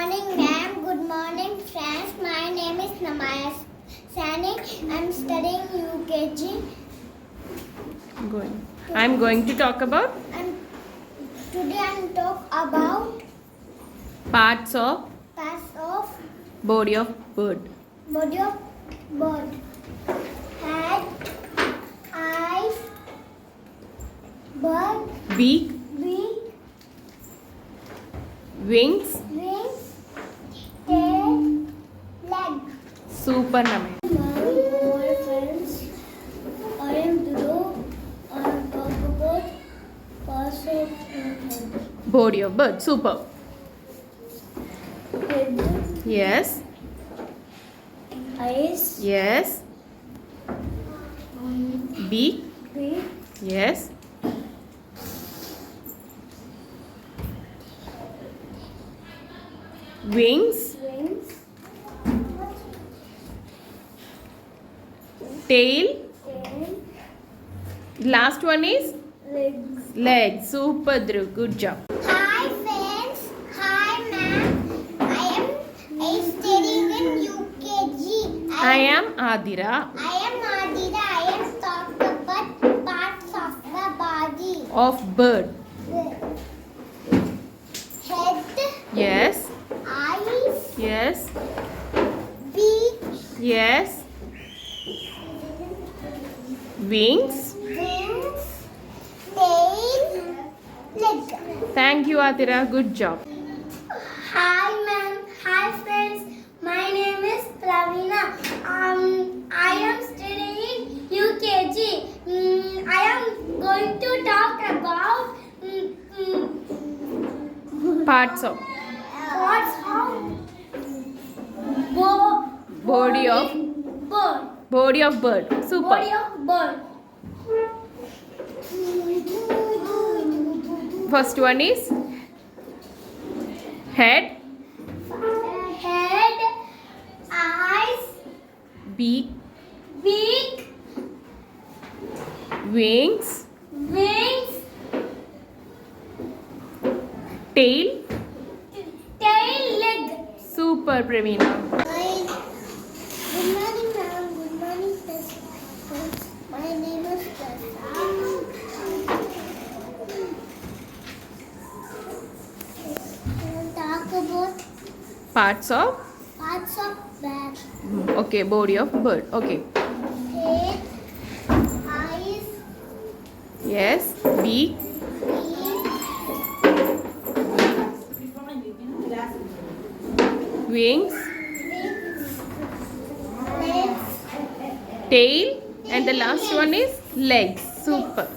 morning, ma'am. Good morning, friends. My name is Namaya Sani. I'm studying UKG. I'm going to talk about And today I'm talk about parts of parts of body of bird. body of bird. Head, eyes, bird, Beak, beak, wings, wings, tail, leg. super Namaya. My friends, I am Dhruv. I am talk about parts of head. Body of bird, super. Head, Yes, eyes, yes. Beak, beak, yes. Wings, wings, tail. tail, Last one is legs. legs. Super Dhruv, good job. Hi friends. Hi ma'am. I am studying in UKG. I am Adira I am Adira. I am talk about parts of the body. of bird. Head, Yes, eyes, yes, beak, yes. Wings. wings, tail, leg. Thank you, Adira. Good job. Hi ma'am. Hi friends. My name is Pravina. I am studying UKG. I am going to talk about Parts of parts of body of bird. body of bird. Super. Body of bird. First one is head, Head, eyes, beak, beak, wings, wings, tail. tail, leg. Super, Pravina. Good morning, ma'am. Good morning, friends. My name is Prasad. We'll talk about Parts of parts of bat. okay, body of bird. Okay. Head, eyes, Yes, beak, wings, legs, tail, and the last one is legs. Super.